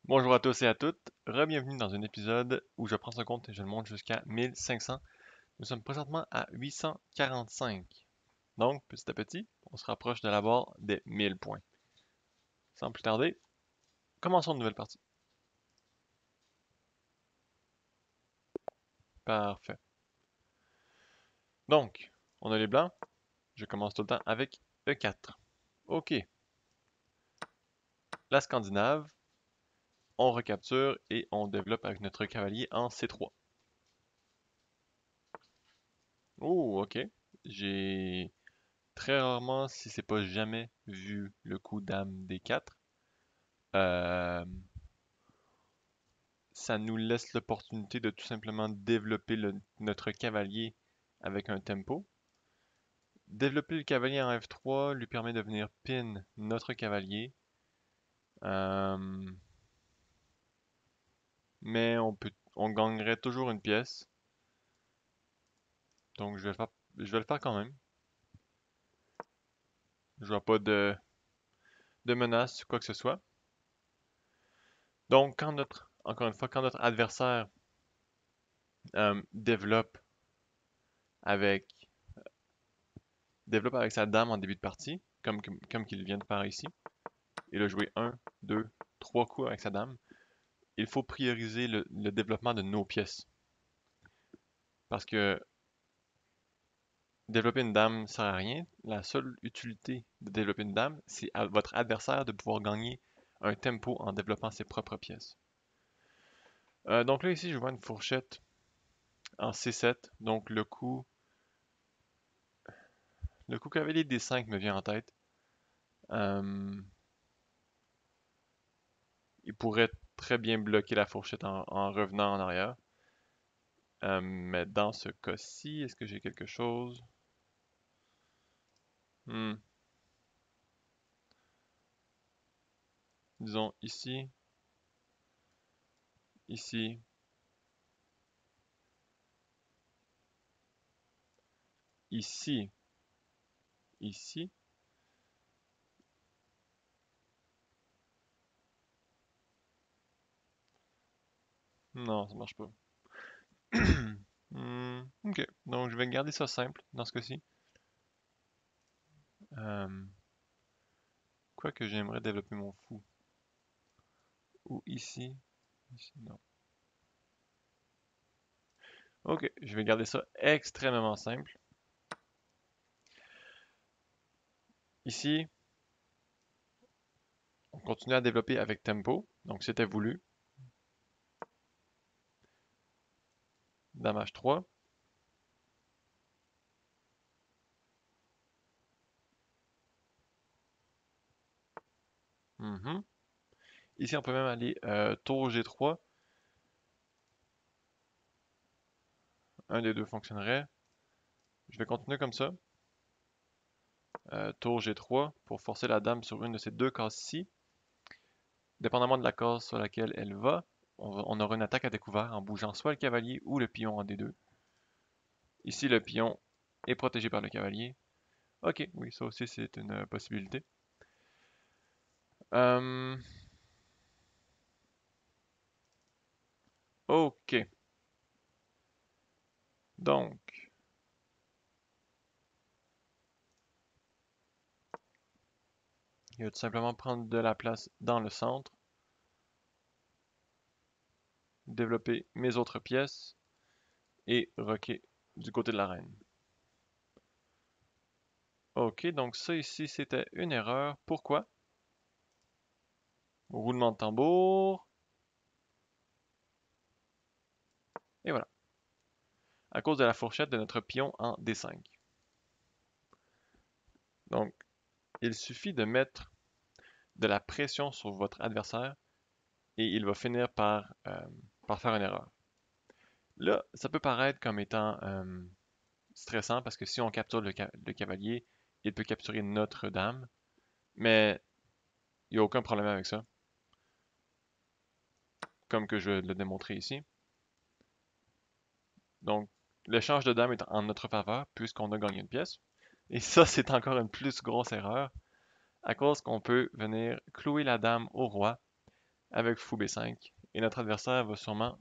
Bonjour à tous et à toutes, re-bienvenue dans un épisode où je prends ce compte et je le monte jusqu'à 1500. Nous sommes présentement à 845. Donc, petit à petit, on se rapproche de la barre des 1000 points. Sans plus tarder, commençons une nouvelle partie. Parfait. Donc, on a les blancs. Je commence tout le temps avec E4. Ok, la Scandinave, on recapture et on développe avec notre cavalier en C3. Oh, ok. J'ai très rarement, si c'est pas jamais, vu le coup dame D4. Euh, Ça nous laisse l'opportunité de tout simplement développer notre cavalier avec un tempo. Développer le cavalier en F3 lui permet de venir pin notre cavalier. Euh, mais on gagnerait toujours une pièce. Donc je vais le faire quand même. Je vois pas de menace, quoi que ce soit. Donc encore une fois, quand notre adversaire développe avec, développe avec sa dame en début de partie, comme qu'il vient de faire ici, il a joué un, 2, 3 coups avec sa dame, il faut prioriser le développement de nos pièces. Parce que développer une dame sert à rien. La seule utilité de développer une dame, c'est à votre adversaire de pouvoir gagner un tempo en développant ses propres pièces. Donc là, ici, je vois une fourchette en C7. Donc le coup cavalier D5 me vient en tête. Euh, il pourrait très bien bloquer la fourchette en revenant en arrière. Mais dans ce cas-ci, est-ce que j'ai quelque chose? Hmm, disons ici, ici, ici, ici. Non, ça marche pas. Ok, donc je vais garder ça simple dans ce cas-ci. Euh, Quoique j'aimerais développer mon fou. Ou ici. Ici, non. Ok, je vais garder ça extrêmement simple. Ici, on continue à développer avec tempo. Donc c'était voulu. Dame H3. Mhm. Ici, on peut même aller tour G3. Un des deux fonctionnerait. Je vais continuer comme ça. Tour G3 pour forcer la dame sur une de ces deux cases-ci. Dépendamment de la case sur laquelle elle va, on aura une attaque à découvert en bougeant soit le cavalier ou le pion en D2. Ici, le pion est protégé par le cavalier. Ok, oui, ça aussi c'est une possibilité. Euh, ok, donc, il va tout simplement prendre de la place dans le centre, développer mes autres pièces et roquer du côté de la reine. Ok, donc ça ici c'était une erreur. Pourquoi? Roulement de tambour. Et voilà. À cause de la fourchette de notre pion en D5. Donc, il suffit de mettre de la pression sur votre adversaire et il va finir par faire une erreur. Là, ça peut paraître comme étant stressant parce que si on capture le cavalier, il peut capturer notre dame, mais il n'y a aucun problème avec ça, comme que je vais le démontrer ici. Donc, l'échange de dames est en notre faveur puisqu'on a gagné une pièce. Et ça, c'est encore une plus grosse erreur à cause qu'on peut venir clouer la dame au roi avec fou B5 et notre adversaire va sûrement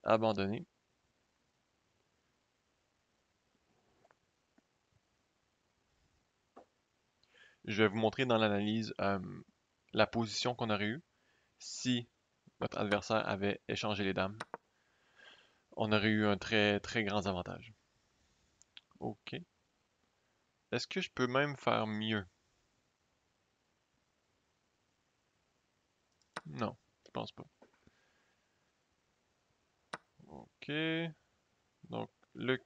abandonner. Je vais vous montrer dans l'analyse la position qu'on aurait eue si notre adversaire avait échangé les dames. On aurait eu un très très grand avantage. Ok. Est-ce que je peux même faire mieux? Non, je pense pas. Ok. Donc, le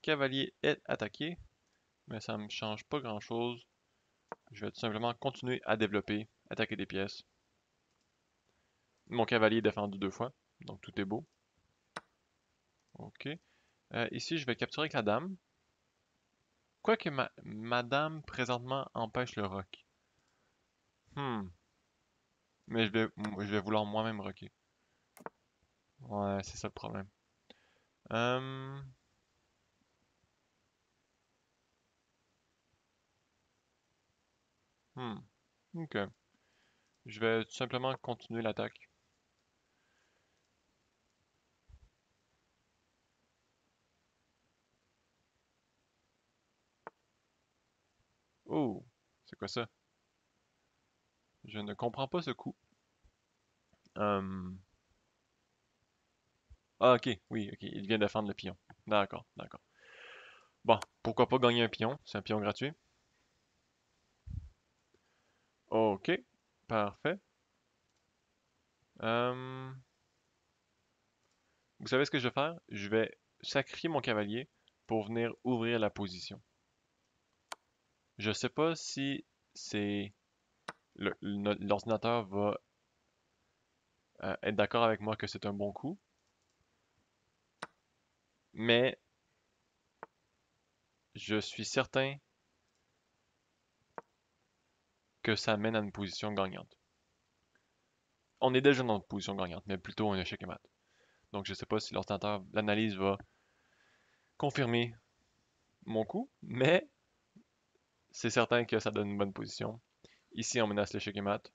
cavalier est attaqué, mais ça ne me change pas grand-chose. Je vais tout simplement continuer à développer, attaquer des pièces. Mon cavalier est défendu 2 fois, donc tout est beau. Ok. Ici, je vais capturer avec la dame. Quoique ma dame, présentement, empêche le roc. Hmm. Mais je vais vouloir moi-même rocker. Ouais, c'est ça le problème. Euh, hmm. Ok. Je vais tout simplement continuer l'attaque. Oh, c'est quoi ça? Je ne comprends pas ce coup. Euh, Ah, ok, oui, ok, il vient défendre le pion. D'accord, d'accord. Bon, pourquoi pas gagner un pion? C'est un pion gratuit. Ok, parfait. Euh, Vous savez ce que je vais faire? Je vais sacrifier mon cavalier pour venir ouvrir la position. Je sais pas si c'est l'ordinateur va être d'accord avec moi que c'est un bon coup, mais je suis certain que ça mène à une position gagnante. On est déjà dans une position gagnante, mais plutôt un échec et mat. Donc je sais pas si l'ordinateur, l'analyse va confirmer mon coup, mais c'est certain que ça donne une bonne position. Ici, on menace l'échec et mat.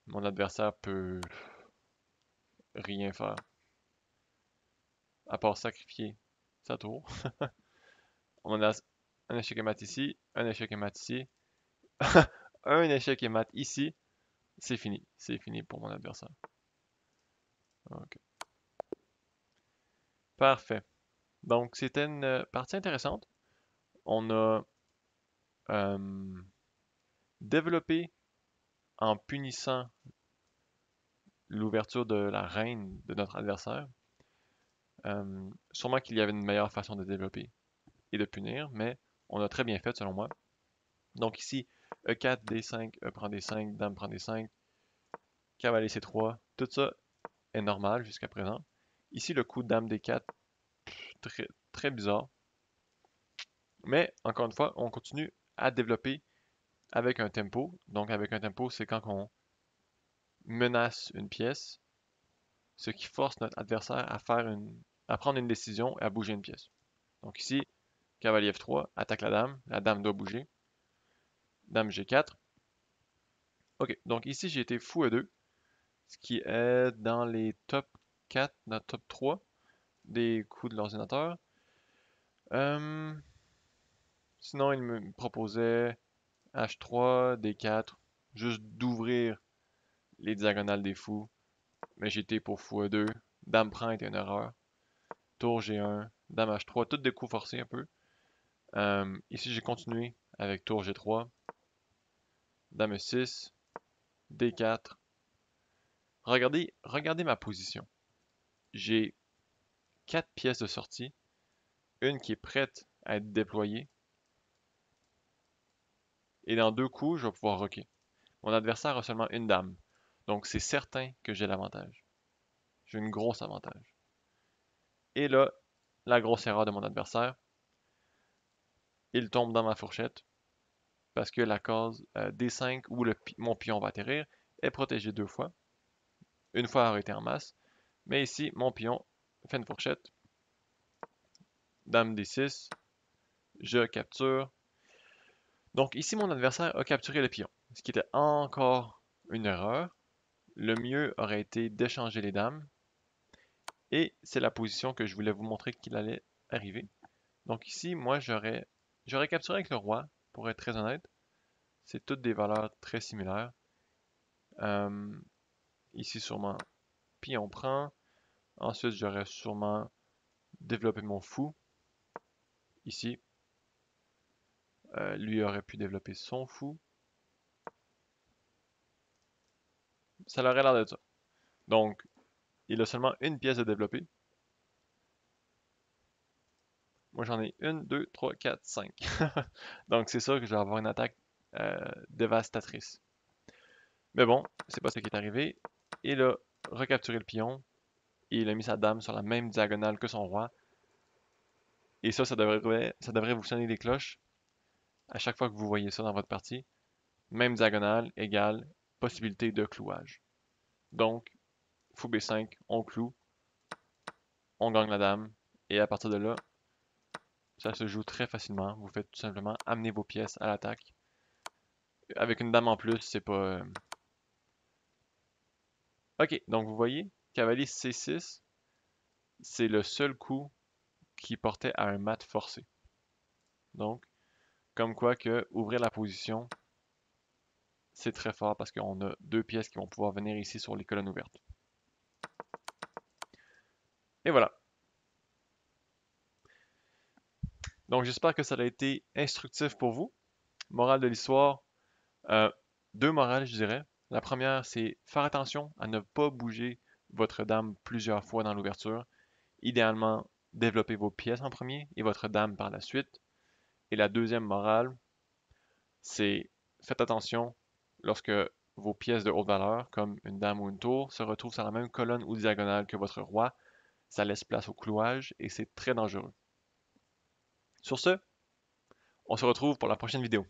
Mon adversaire peut rien faire, à part sacrifier sa tour. On menace un échec et mat ici, un échec et mat ici, un échec et mat ici. C'est fini. C'est fini pour mon adversaire. Ok. Parfait. Donc, c'était une partie intéressante. On a euh, développé en punissant l'ouverture de la reine de notre adversaire. Sûrement qu'il y avait une meilleure façon de développer et de punir, mais on a très bien fait selon moi. Donc ici, E4, D5, E prend D5, Dame prend D5, cavalier C3, tout ça est normal jusqu'à présent. Ici, le coup Dame D4, très, très bizarre. Mais encore une fois, on continue à développer avec un tempo. Donc avec un tempo, c'est quand on menace une pièce, ce qui force notre adversaire à prendre une décision et à bouger une pièce. Donc ici, cavalier F3, attaque la dame doit bouger, dame G4. Ok, donc ici j'ai été fou E2, ce qui est dans les top 4, dans le top 3 des coups de l'ordinateur. Euh, Sinon, il me proposait H3, D4, juste d'ouvrir les diagonales des fous, mais j'étais pour fou E2, dame prend était une erreur, tour G1, dame H3, toutes des coups forcés un peu. Ici, j'ai continué avec tour G3, dame E6, D4. Regardez ma position. J'ai 4 pièces de sortie, une qui est prête à être déployée, et dans 2 coups, je vais pouvoir rocker. Mon adversaire a seulement une dame, donc c'est certain que j'ai l'avantage. J'ai une grosse avantage. Et là, la grosse erreur de mon adversaire, il tombe dans ma fourchette, parce que la case D5 où mon pion va atterrir est protégée 2 fois, une fois arrêté en masse, mais ici, mon pion fait une fourchette, dame D6, je capture. Donc ici, mon adversaire a capturé le pion, ce qui était encore une erreur. le mieux aurait été d'échanger les dames. Et c'est la position que je voulais vous montrer qu'il allait arriver. Donc ici, moi, j'aurais capturé avec le roi, pour être très honnête. C'est toutes des valeurs très similaires. Euh, Ici, sûrement, pion prend. Ensuite, j'aurais sûrement développé mon fou. Ici, lui aurait pu développer son fou. Ça aurait l'air de ça. Donc, il a seulement une pièce à développer. Moi, j'en ai une, deux, trois, quatre, cinq. Donc, c'est sûr que je vais avoir une attaque dévastatrice. Mais bon, c'est pas ce qui est arrivé. Il a recapturé le pion et il a mis sa dame sur la même diagonale que son roi. Et ça devrait vous sonner des cloches à chaque fois que vous voyez ça dans votre partie. Même diagonale égale possibilité de clouage. Donc, fou B5, on cloue, on gagne la dame, et à partir de là, ça se joue très facilement. Vous faites tout simplement amener vos pièces à l'attaque. Avec une dame en plus, c'est pas... Ok, donc vous voyez, cavalier C6, c'est le seul coup qui portait à un mat forcé. Donc, comme quoi que ouvrir la position, c'est très fort parce qu'on a deux pièces qui vont pouvoir venir ici sur les colonnes ouvertes. Et voilà. Donc j'espère que ça a été instructif pour vous. Morale de l'histoire, euh, deux morales je dirais. La première, c'est faire attention à ne pas bouger votre dame plusieurs fois dans l'ouverture. Idéalement, développez vos pièces en premier et votre dame par la suite. Et la deuxième morale, c'est faites attention lorsque vos pièces de haute valeur, comme une dame ou une tour, se retrouvent sur la même colonne ou diagonale que votre roi. Ça laisse place au clouage et c'est très dangereux. Sur ce, on se retrouve pour la prochaine vidéo.